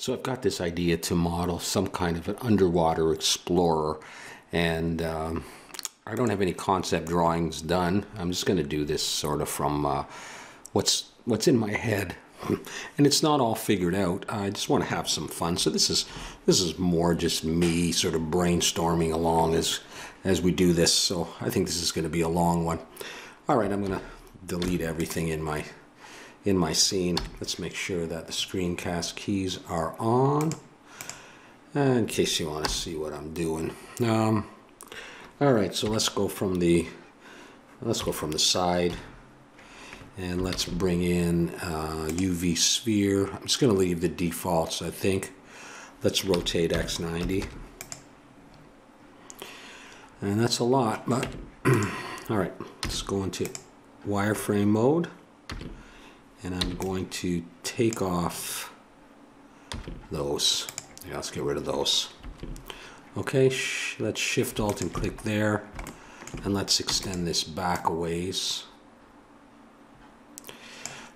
So I've got this idea to model some kind of an underwater explorer, and I don't have any concept drawings done. I'm just going to do this sort of from what's in my head, and it's not all figured out. I just want to have some fun. So this is more just me sort of brainstorming along as we do this. So I think this is going to be a long one. All right, I'm going to delete everything in my scene. Let's make sure that the screencast keys are on, in case you want to see what I'm doing. All right, so let's go from the side, and let's bring in UV sphere. I'm just going to leave the defaults, I think. Let's rotate X90, and that's a lot, but all right, let's go into wireframe mode. And I'm going to take off those. Yeah, let's get rid of those. Okay, let's Shift Alt and click there. And let's extend this back a ways.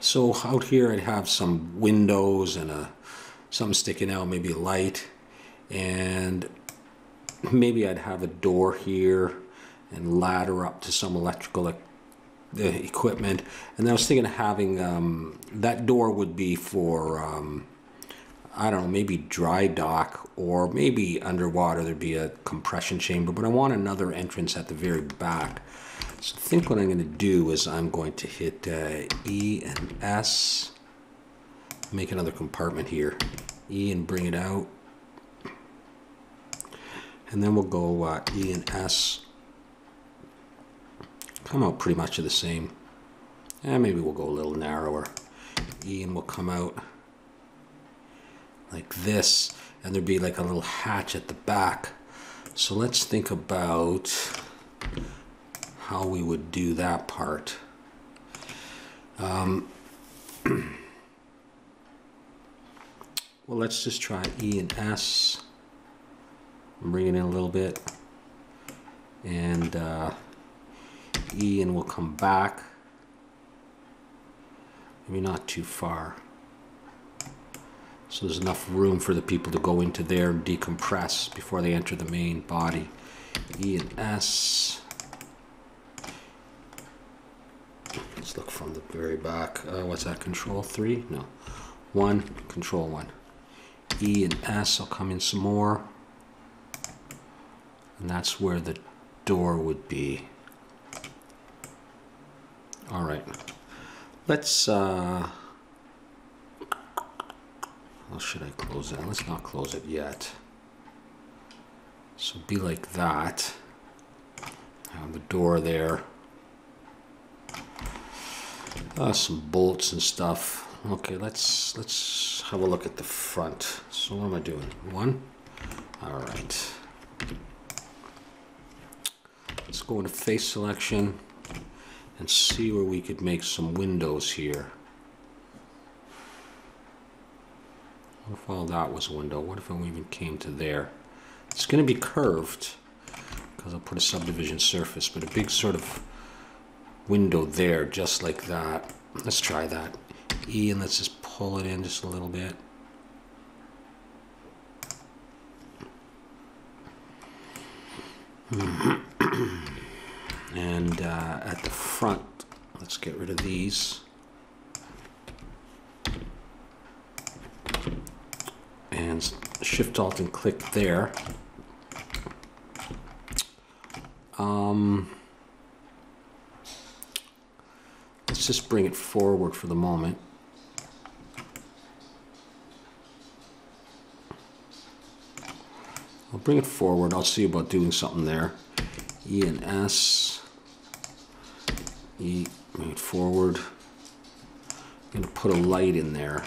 So out here I'd have some windows and something sticking out, maybe a light. And maybe I'd have a door here and ladder up to some electrical equipment, and I was thinking of having that door would be for I don't know, maybe dry dock, or maybe underwater there'd be a compression chamber, but I want another entrance at the very back. So I think what I'm going to do is I'm going to hit E and S, make another compartment here, E and bring it out, and then we'll go E and S. Come out pretty much of the same. And maybe we'll go a little narrower. E and we'll come out like this, and there'd be like a little hatch at the back. So let's think about how we would do that part. Well, let's just try E and S. Bring it in a little bit, and E, and we'll come back, maybe not too far, so there's enough room for the people to go into there and decompress before they enter the main body. E and S. Let's look from the very back. What's that, Control 3? No, 1, Control 1. E and S will come in some more, and that's where the door would be. All right, let's, well, should I close it? Let's not close it yet. So be like that. Have the door there. Some bolts and stuff. Okay, let's have a look at the front. So what am I doing? 1? All right. Let's go into face selection and see where we could make some windows here. What if all that was a window? What if we even came to there? It's going to be curved because I'll put a subdivision surface, but a big sort of window there, just like that. Let's try that. E, and let's just pull it in just a little bit. And at the front, let's get rid of these. And Shift Alt and click there. Let's just bring it forward for the moment. I'll bring it forward. I'll see about doing something there. E and S. E, bring it forward. I'm going to put a light in there.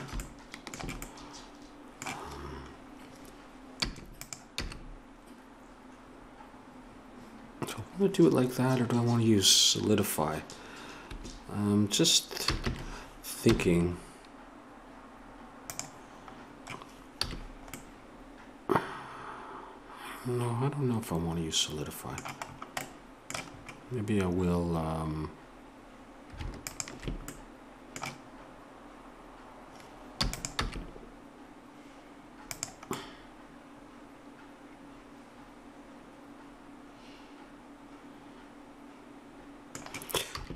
So I'm going to do it like that, or do I want to use solidify? I'm just thinking. No, I don't know if I want to use solidify. Maybe I will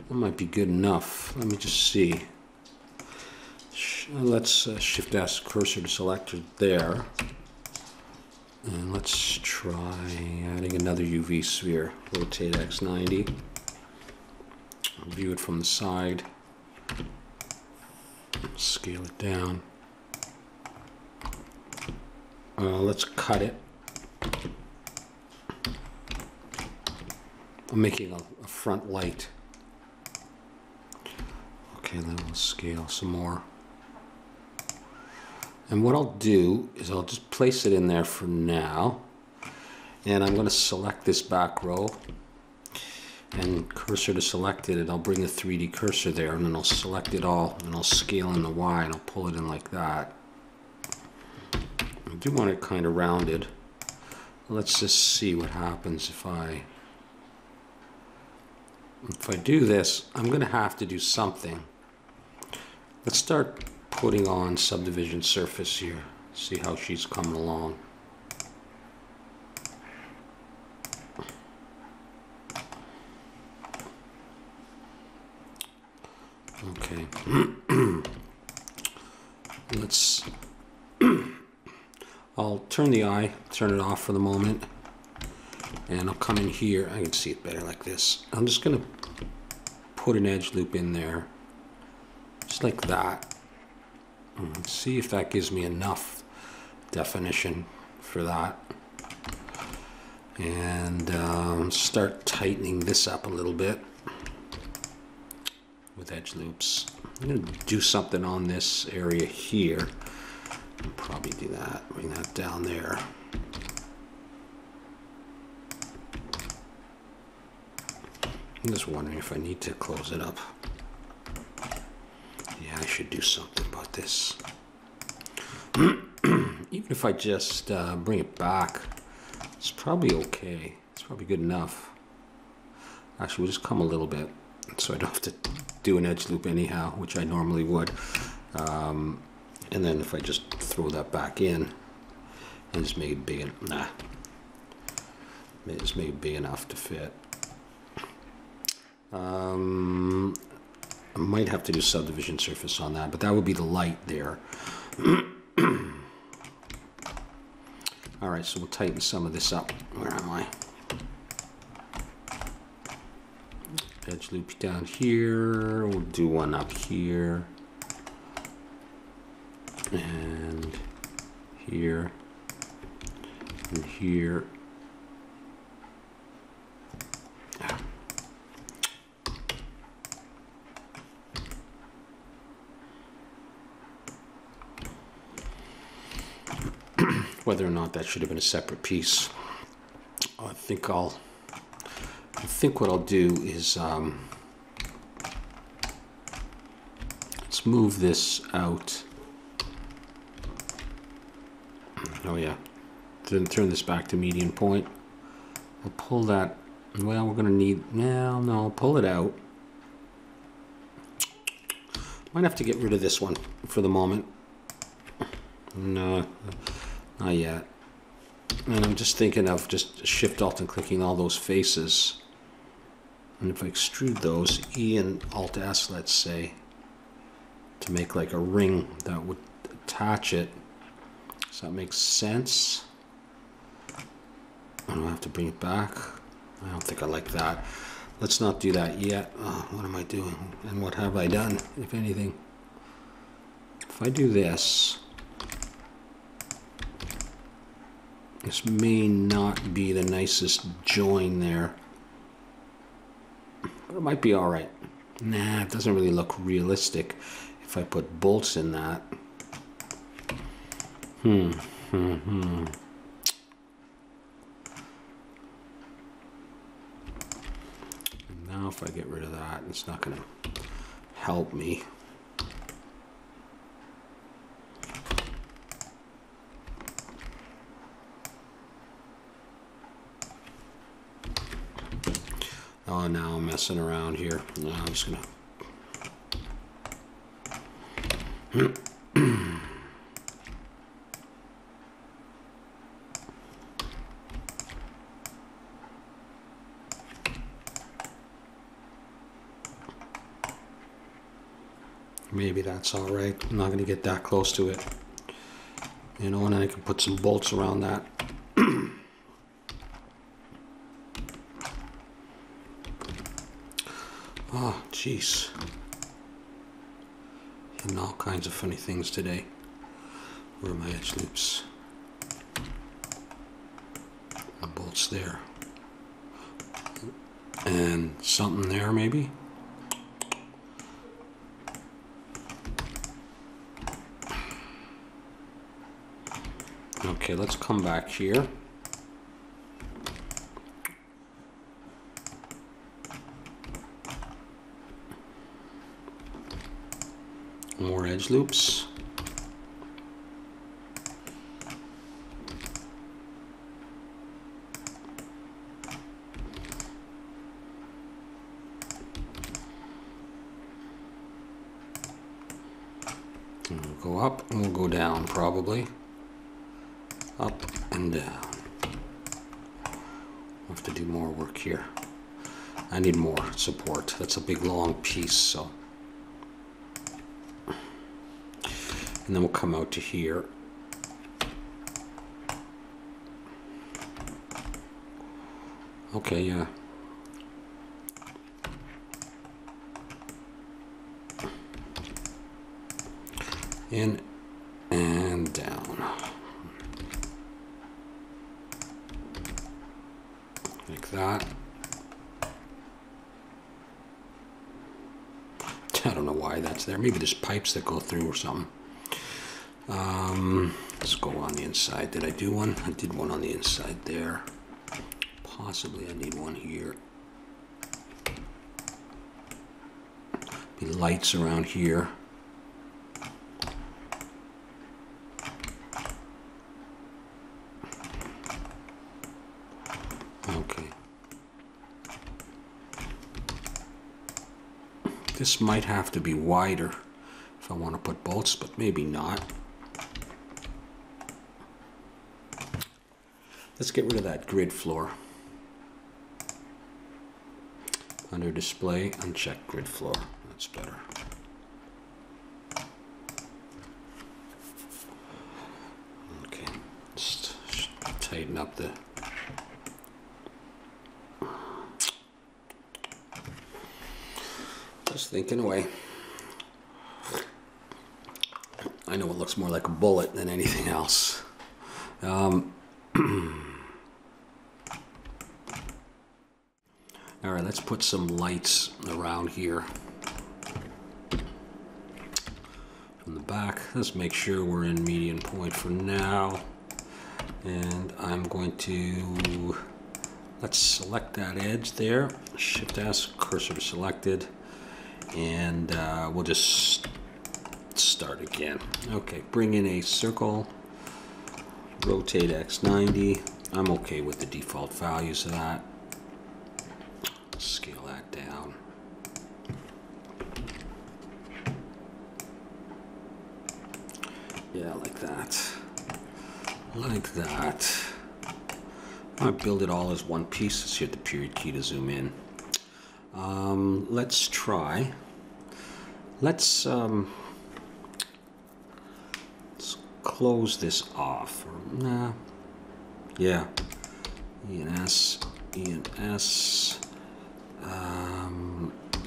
That might be good enough. Let me just see. Let's shift S cursor to selector there. And let's try adding another UV sphere. Rotate X90. View it from the side. Scale it down. Let's cut it. I'm making a front light. Okay, then we'll scale some more. And what I'll do is I'll just place it in there for now. And I'm going to select this back row and cursor to selected, and I'll bring the 3D cursor there, and then I'll select it all, and I'll scale in the Y, and I'll pull it in like that. I do want it kind of rounded. Let's just see what happens if I do this. I'm going to have to do something. Let's start putting on subdivision surface here. See how she's coming along. Okay. Let's I'll turn the eye, turn it off for the moment, and I'll come in here. I can see it better like this. I'm just going to put an edge loop in there, just like that. Let's see if that gives me enough definition for that. And start tightening this up a little bit with edge loops. I'm going to do something on this area here. I'll probably do that, bring that down there. I'm just wondering if I need to close it up. Yeah, I should do something about this. Even if I just bring it back, it's probably okay. It's probably good enough. Actually, we'll just come a little bit so I don't have to do an edge loop anyhow, which I normally would. And then if I just throw that back in and just make it big, just make it big enough to fit. I might have to do subdivision surface on that, but that would be the light there. All right, so we'll tighten some of this up. Where am I? Edge loop down here. We'll do one up here. And here. And here. Whether or not that should have been a separate piece, I think what I'll do is let's move this out. Oh yeah, then turn this back to median point. We'll pull that. Well, we're gonna need. No, pull it out. Might have to get rid of this one for the moment. No. Not yet. And I'm just thinking of just Shift Alt and clicking all those faces. And if I extrude those, E and Alt S, let's say, to make like a ring that would attach it. Does that make sense? I don't have to bring it back. I don't think I like that. Let's not do that yet. Oh, what am I doing? And what have I done, if anything? If I do this, this may not be the nicest join there, but it might be all right. Nah, it doesn't really look realistic if I put bolts in that. And now if I get rid of that, it's not going to help me. Oh, now I'm messing around here. No, I'm just gonna. Maybe that's all right. I'm not going to get that close to it. You know, and then I can put some bolts around that. Oh, jeez. And all kinds of funny things today. Where are my edge loops? The bolts there. And something there, maybe? Okay, let's come back here. More edge loops. And we'll go up and we'll go down probably. Up and down. I'll have to do more work here. I need more support. That's a big long piece, so. And then we'll come out to here. Okay, yeah. In and down. Like that. I don't know why that's there. Maybe there's pipes that go through or something. Let's go on the inside. Did I do one? I did one on the inside there. Possibly I need one here. Be lights around here. Okay. This might have to be wider if I want to put bolts, but maybe not. Let's get rid of that grid floor. Under display, uncheck grid floor. That's better. Okay, just tighten up the just thinking away. I know it looks more like a bullet than anything else. All right, let's put some lights around here. From the back, let's make sure we're in median point for now. And I'm going to, let's select that edge there. Shift S, cursor selected. And we'll just start again. Okay, bring in a circle. Rotate X 90. I'm okay with the default values of that. Scale that down. Yeah, like that. Like that. I build it all as one piece. Let's hit the period key to zoom in. Let's try. Let's close this off. Nah. Yeah. E and S. E and S.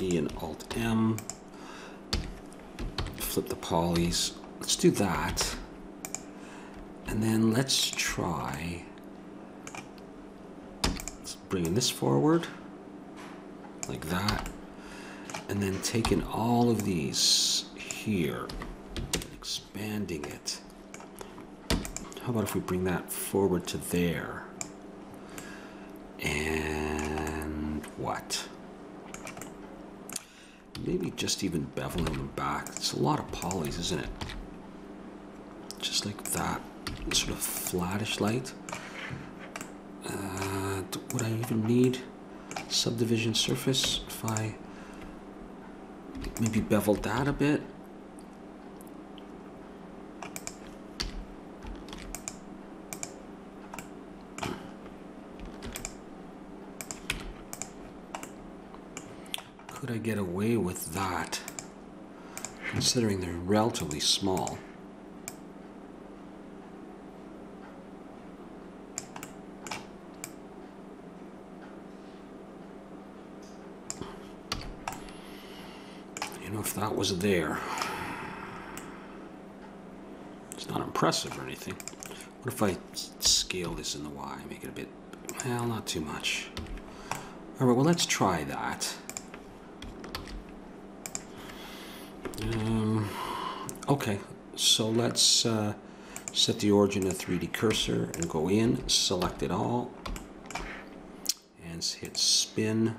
E and Alt M. Flip the polys. Let's do that. And then let's try. Let's bring this forward. Like that. And then taking all of these here. Expanding it. How about if we bring that forward to there? And what? Maybe just even beveling them back. It's a lot of polys, isn't it? Just like that. Sort of flattish light. Would I even need subdivision surface if I maybe beveled that a bit? Could I get away with that? considering they're relatively small. You know, if that was there, it's not impressive or anything. What if I scale this in the Y, make it a bit, well, not too much. All right, well, let's try that. Okay, so let's set the origin of 3D cursor and go in, select it all, and hit spin.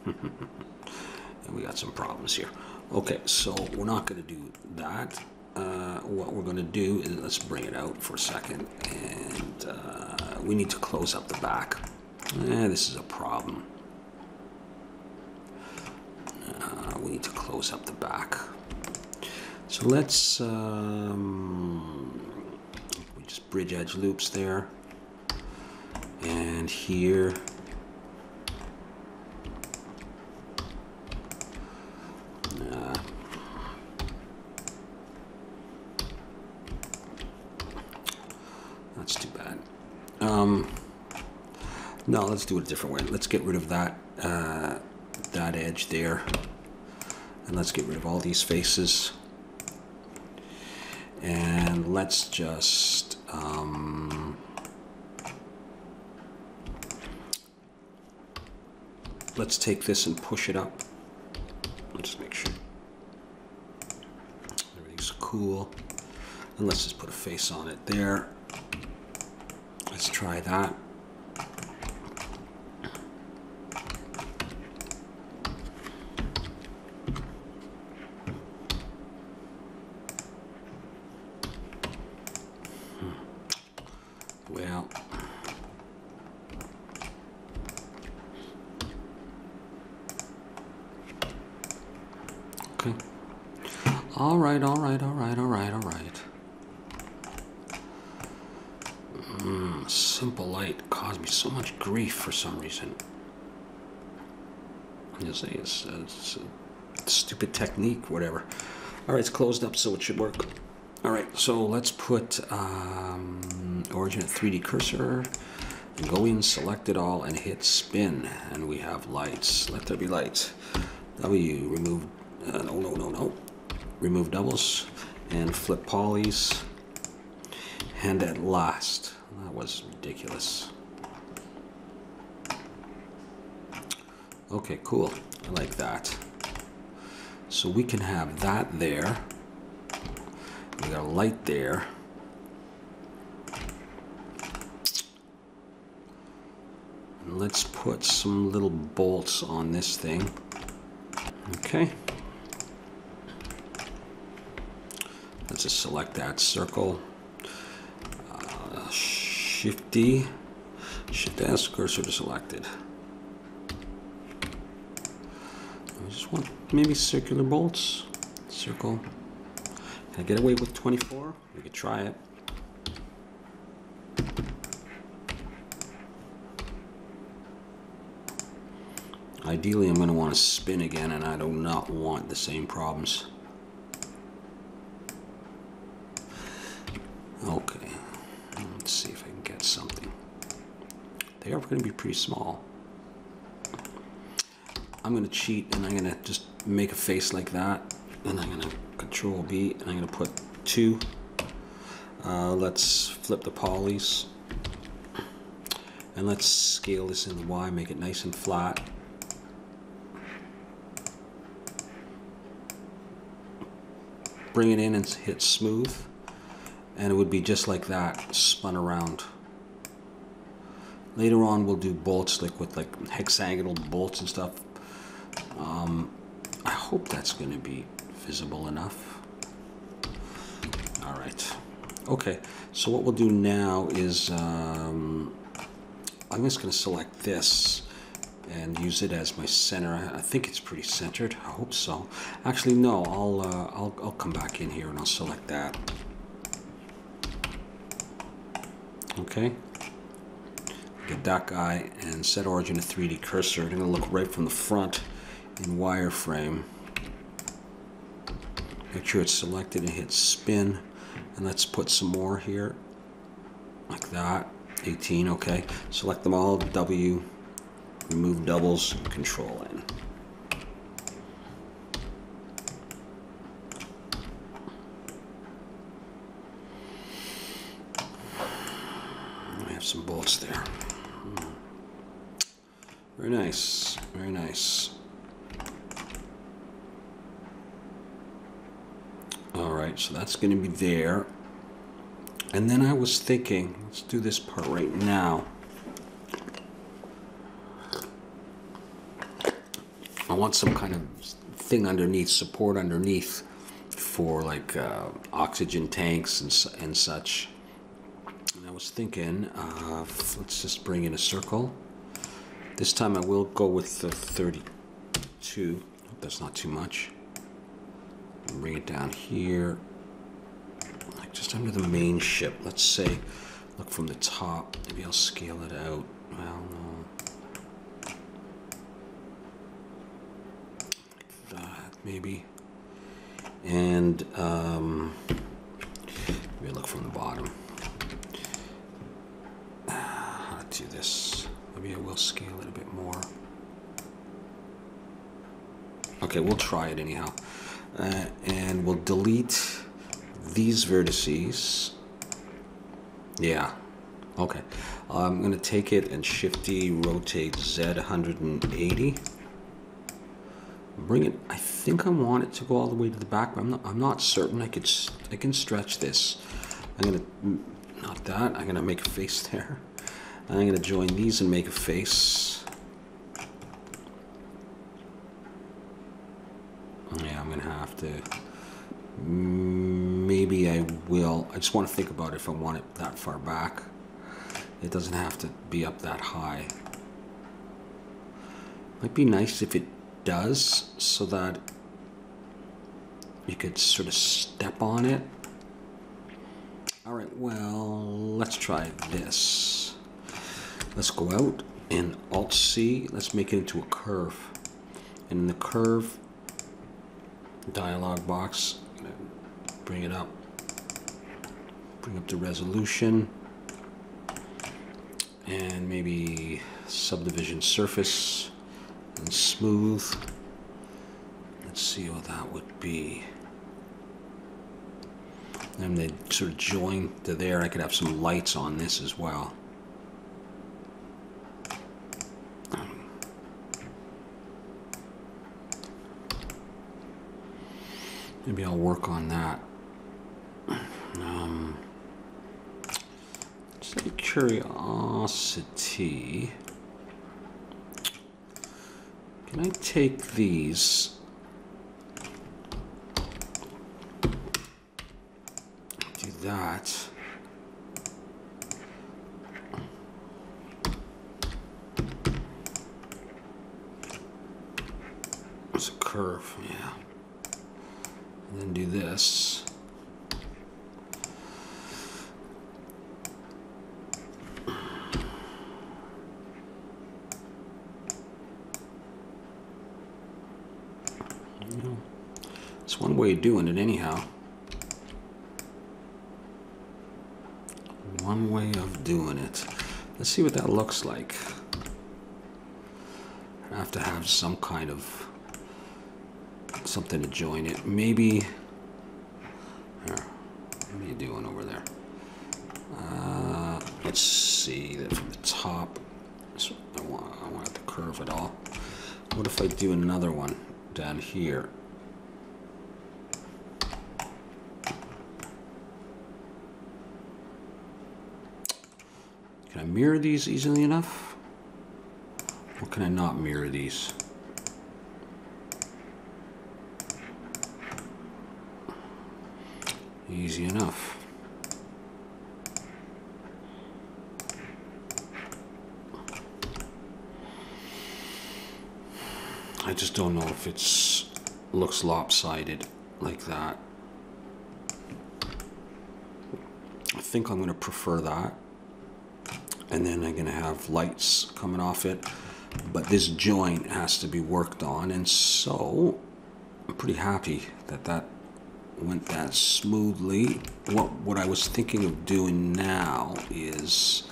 And we got some problems here. Okay, so we're not going to do that. What we're going to do is, let's bring it out for a second, and we need to close up the back. This is a problem. We need to close up the back. So let's we just bridge edge loops there, and here. That's too bad. No, let's do it a different way. Let's get rid of that that edge there, and let's get rid of all these faces. And let's just let's take this and push it up. Let's make sure everything's cool. And let's just put a face on it there. Let's try that. Well, okay. All right. Simple light caused me so much grief for some reason. I'm just saying it's a stupid technique, whatever. All right, it's closed up, so it should work. All right, so let's put origin at 3D cursor, and go in, select it all, and hit spin, and we have lights. Let there be lights. W, remove, no. Remove doubles, and flip polys, and at last, that was ridiculous. Okay, cool, I like that. So we can have that there. We got a light there. And let's put some little bolts on this thing. Okay. Let's just select that circle. Shift D, Shift S, cursor to selected. I just want maybe circular bolts. Circle. Can I get away with 24? We could try it. Ideally, I'm going to want to spin again, and I do not want the same problems. Okay, let's see if I can get something. They are going to be pretty small. I'm going to cheat, and I'm going to just make a face like that, and I'm going to Control B, and I'm going to put 2. Let's flip the polys, and let's scale this in the Y, make it nice and flat. Bring it in and hit smooth, and it would be just like that, spun around. Later on we'll do bolts with hexagonal bolts and stuff. I hope that's going to be visible enough. All right. Okay, so what we'll do now is I'm just going to select this and use it as my center. I think it's pretty centered. I hope so. Actually, no. I'll come back in here and I'll select that. Okay. Get that guy and set origin to 3D cursor. I'm going to look right from the front in wireframe. Make sure it's selected and hit spin. And let's put some more here, like that. 18, okay. Select them all, W, remove doubles, Control N. I have some bolts there. Very nice, very nice. All right, so that's going to be there. And then I was thinking, let's do this part right now. I want some kind of thing underneath, support underneath for like oxygen tanks and such. And I was thinking, let's just bring in a circle. This time I will go with the 32. Hope that's not too much. Bring it down here, like just under the main ship. Let's say, look from the top. Maybe I'll scale it out. Well, no. Like that, maybe. And maybe look from the bottom. How to do this? Maybe I will scale it a bit more. Okay, we'll try it anyhow. And we'll delete these vertices. Yeah, okay. I'm going to take it and Shift-D, rotate Z 180. Bring it, I think I want it to go all the way to the back, but I'm not certain. I can stretch this. I'm going to, not that, I'm going to make a face there. I'm going to join these and make a face. Yeah, I'm gonna have to, maybe I will. I just want to think about if I want it that far back. It doesn't have to be up that high. Might be nice if it does, so that you could sort of step on it. All right, well, let's try this. Let's go out and Alt-C, let's make it into a curve. And in the curve, dialog box, bring it up, bring up the resolution, and maybe subdivision surface and smooth. Let's see what that would be. And they sort of join to there. I could have some lights on this as well. Maybe I'll work on that. Just out of curiosity, can I take these, do that, it's a curve, yeah. And then do this. It's one way of doing it anyhow. One way of doing it. Let's see what that looks like. I have to have some kind of something to join it. Maybe, what are you doing over there? Let's see that from the top. So I want it to curve it all. What if I do another one down here? Can I mirror these easily enough? Or can I not mirror these? Easy enough. I just don't know if it's looks lopsided like that. I think I'm going to prefer that. And then I'm going to have lights coming off it. But this joint has to be worked on, and so I'm pretty happy that that went that smoothly. What I was thinking of doing now is,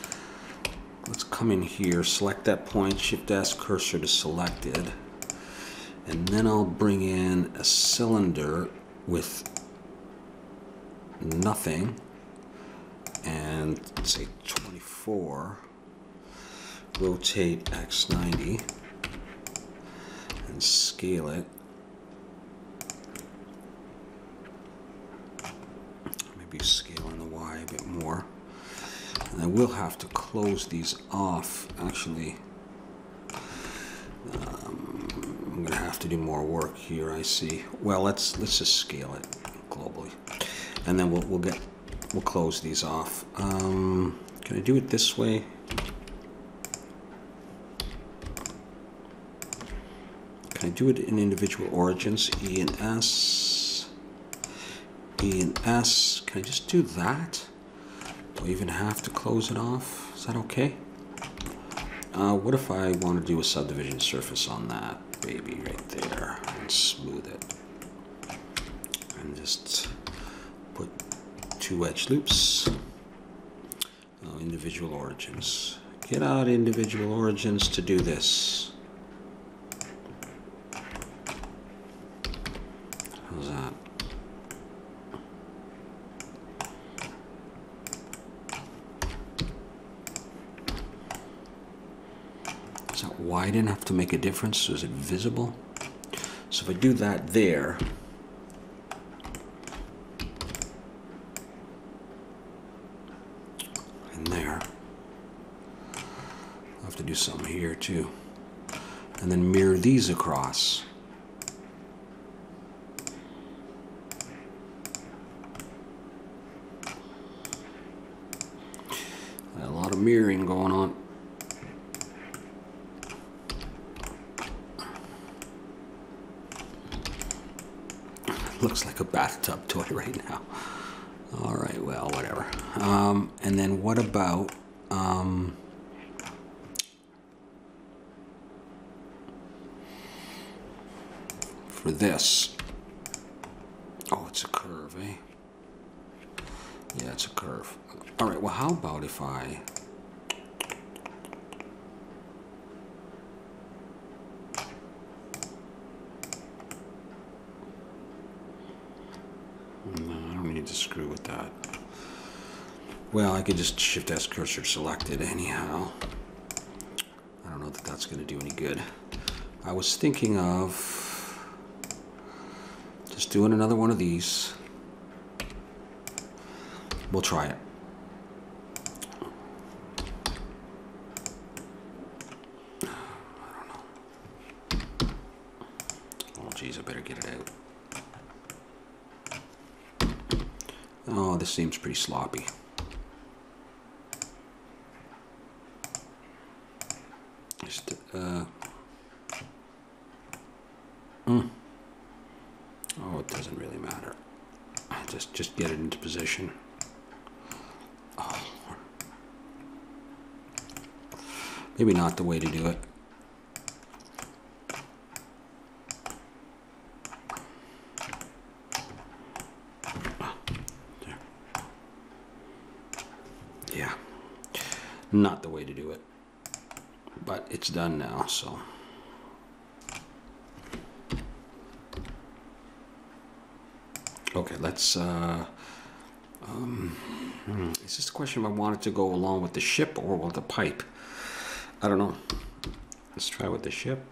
let's come in here, select that point, Shift S cursor to selected, and then I'll bring in a cylinder with nothing and say 24, rotate X90 and scale it. Maybe scaling the Y a bit more. And I will have to close these off. Actually, I'm going to have to do more work here, I see. Well, let's just scale it globally, and then we'll close these off. Can I do it this way? Can I do it in individual origins? E and S, E and S. Can I just do that? Do I even have to close it off? Is that okay? What if I want to do a subdivision surface on that baby right there and smooth it? And just put 2 edge loops. Individual origins. Get out individual origins to do this. How's that? Is that wide enough to make a difference? Is it visible? So if I do that there, and there, I'll have to do something here too. And then mirror these across. A lot of mirroring going on. Looks like a bathtub toy right now. All right, well, whatever. And then what about for this? Oh, it's a curve, eh? Yeah, it's a curve. All right, well, how about if I to screw with that. Well, I could just Shift S cursor selected anyhow. I don't know that that's going to do any good. I was thinking of just doing another one of these. We'll try it. I don't know. Oh geez, I better get it out. Oh, this seems pretty sloppy. Just, oh, it doesn't really matter. Just get it into position. Oh. Maybe not the way to do it. Yeah, not the way to do it, but it's done now, so. Okay, let's, is this a question if I want it to go along with the ship or with the pipe? I don't know. Let's try with the ship.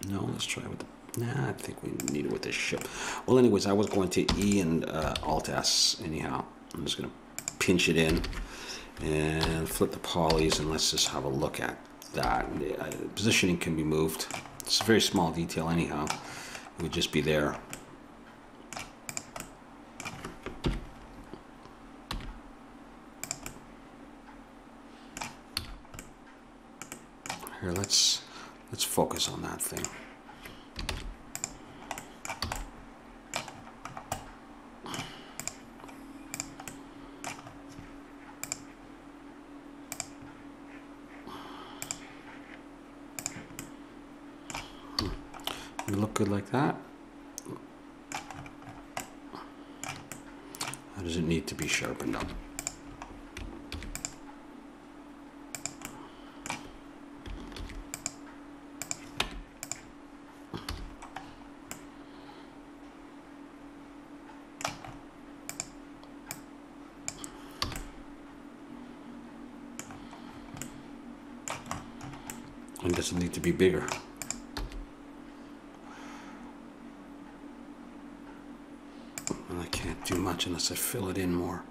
No, let's try with the, nah, I think we need it with the ship. Well, anyways, I was going to E and Alt S anyhow. I'm just gonna pinch it in and flip the polys, and let's just have a look at that. Positioning can be moved. It's a very small detail anyhow. It would just be there. Here, let's focus on that thing. You look good like that. Or does it need to be sharpened up? And does it need to be bigger? And I can't do much unless I fill it in more.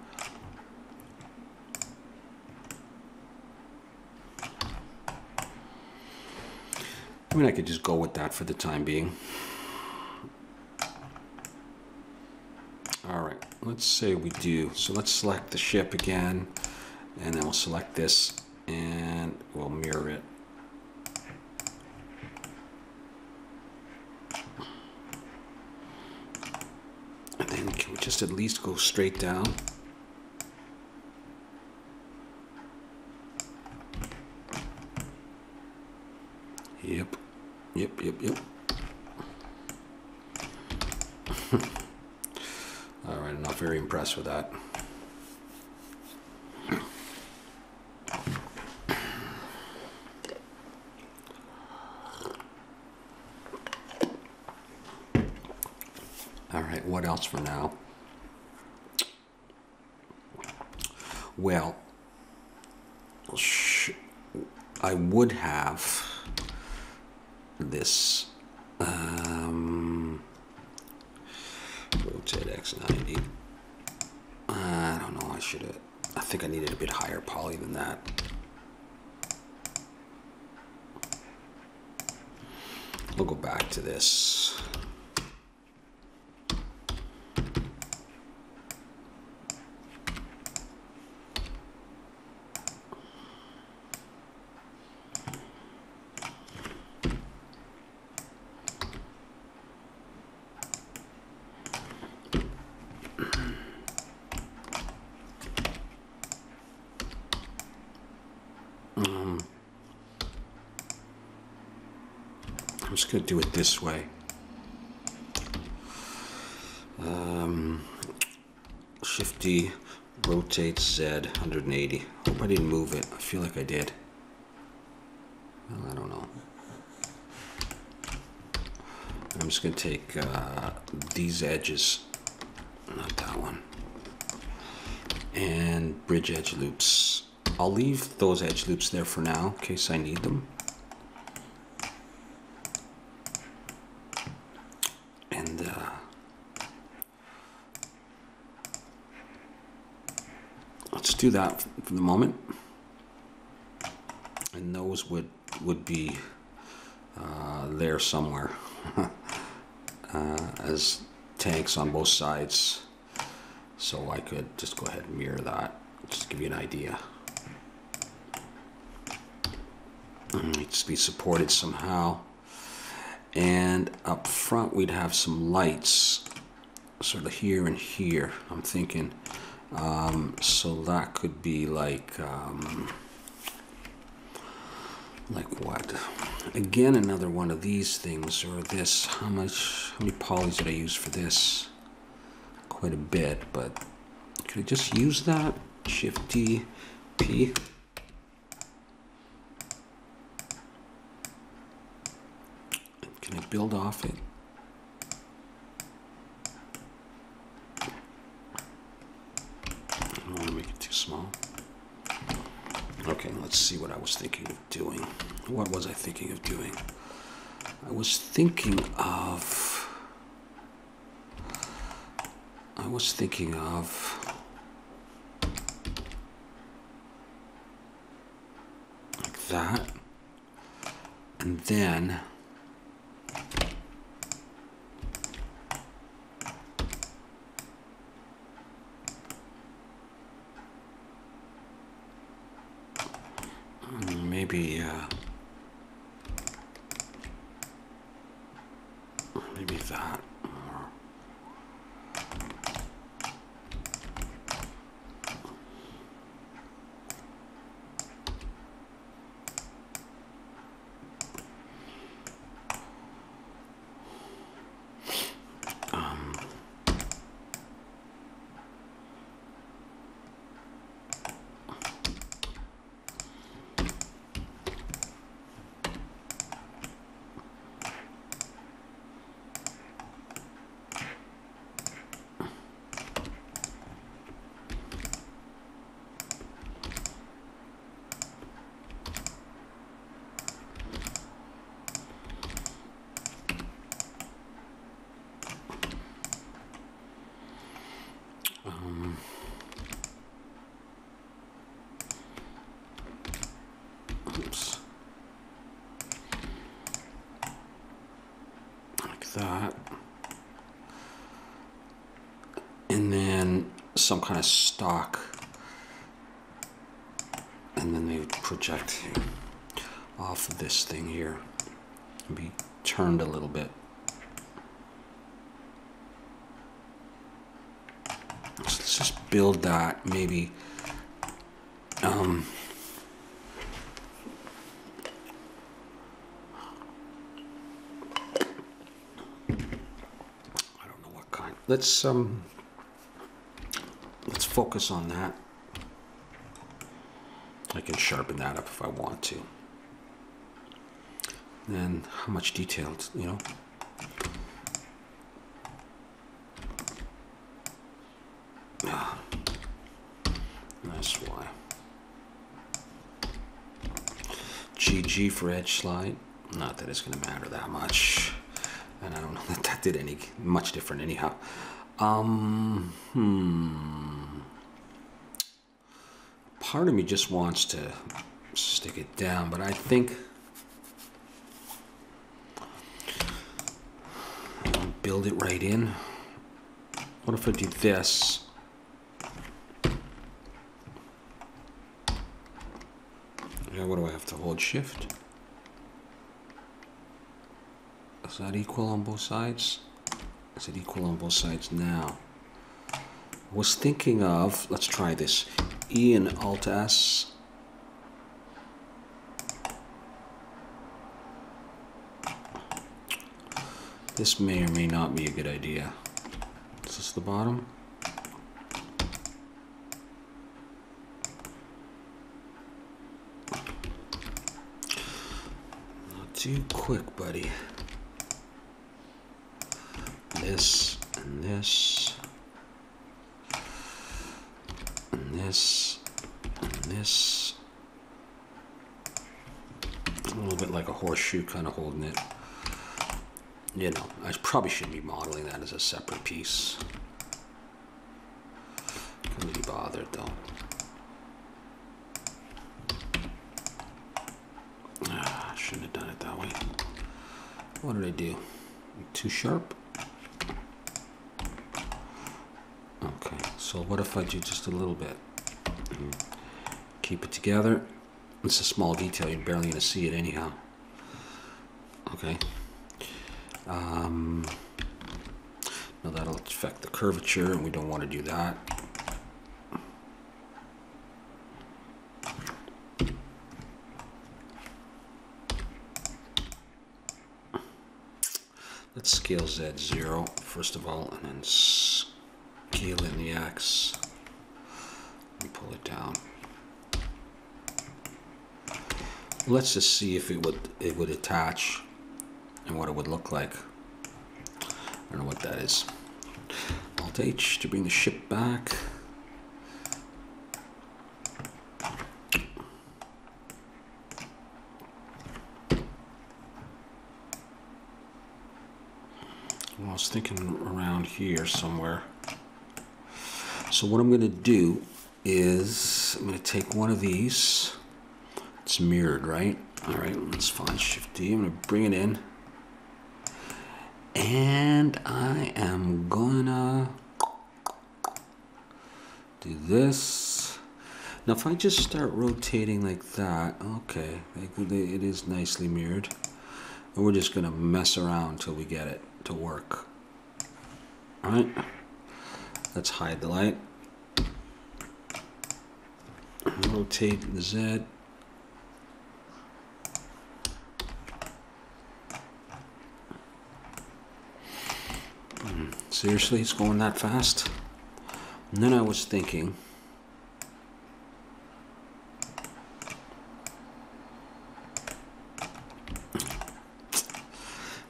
I mean, I could just go with that for the time being. All right, let's say we do. So let's select the ship again, and then we'll select this, and we'll mirror it. And then can we just at least go straight down? Yep. All right, I'm not very impressed with that. All right, what else for now? Well, I would have this rotate X90. I don't know, I think I needed a bit higher poly than that. We'll go back to this. I'm just going to do it this way. Shift D, rotate Z 180. Hope I didn't move it. I feel like I did. Well, I don't know. I'm just going to take these edges, not that one, and bridge edge loops. I'll leave those edge loops there for now in case I need them. And let's do that for the moment. And those would be there somewhere as tanks on both sides. So I could just go ahead and mirror that, just to give you an idea. It needs to be supported somehow. And up front we'd have some lights sort of here and here, I'm thinking. So that could be like what? Again, another one of these things, or this. How many polys did I use for this? Quite a bit, but could I just use that? Shift D, P. Can I build off it? I don't want to make it too small. Okay, let's see what I was thinking of doing. What was I thinking of doing? I was thinking of like that, and then maybe that. some kind of stock, and then they would project off of this thing here and be turned a little bit. So let's just build that, maybe I don't know what kind. Let's focus on that. I can sharpen that up if I want to. And how much detail, you know? Ah, that's why. GG for edge slide. Not that it's going to matter that much. And I don't know that that did any much different anyhow. Part of me just wants to stick it down, but I think I'll build it right in. What if I do this? Yeah, what do I have to hold? Shift? Is that equal on both sides? Is it equal on both sides now? I was thinking of, let's try this. E and Alt S. This may or may not be a good idea. Is this the bottom? Not too quick, buddy. This and this. And this. And this. A little bit like a horseshoe, kind of holding it. You know, I probably shouldn't be modeling that as a separate piece. Can't really be bothered though. I shouldn't have done it that way. What did I do? Too sharp? Okay, so what if I do just a little bit? Keep it together. It's a small detail, you're barely going to see it anyhow. Okay. Now that'll affect the curvature, and we don't want to do that. Let's scale Z0 first of all, and then scale in the X. And pull it down. Let's just see if it would attach and what it would look like. I don't know what that is. Alt H to bring the ship back. Well, I was thinking around here somewhere. So what I'm going to do is I'm going to take one of these. It's mirrored, right? All right, let's find Shift D. I'm going to bring it in. And I am gonna do this. Now if I just start rotating like that, okay, it is nicely mirrored. And we're just gonna mess around until we get it to work. All right, let's hide the light. Rotate the Z. Seriously, it's going that fast? And then I was thinking,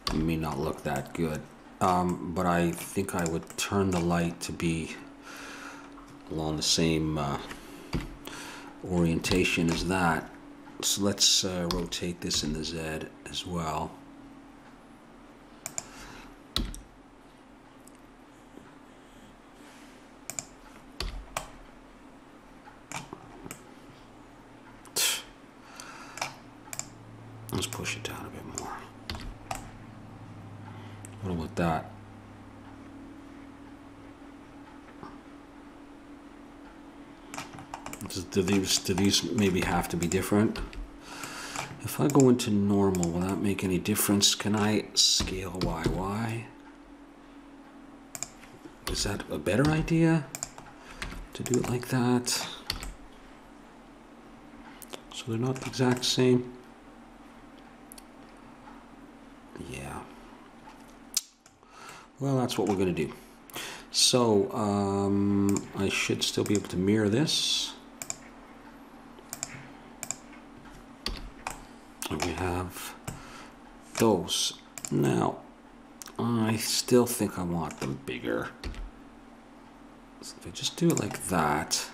it may not look that good, but I think I would turn the light to be along the same orientation as that. So let's rotate this in the Z as well. Let's push it down a bit more. What about that? do these maybe have to be different? If I go into normal, will that make any difference? Can I scale YY? Is that a better idea to do it like that? So they're not the exact same? Yeah. Well, that's what we're going to do. So I should still be able to mirror this. And we have those. Now, I still think I want them bigger. So if I just do it like that.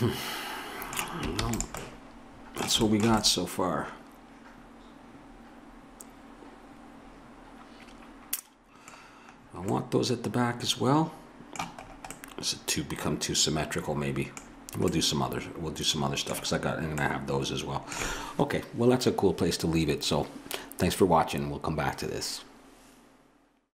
Well, that's what we got so far. I want those at the back as well. Does it become too symmetrical? Maybe we'll do some other stuff because I'm gonna have those as well. Okay, well that's a cool place to leave it. So thanks for watching. We'll come back to this.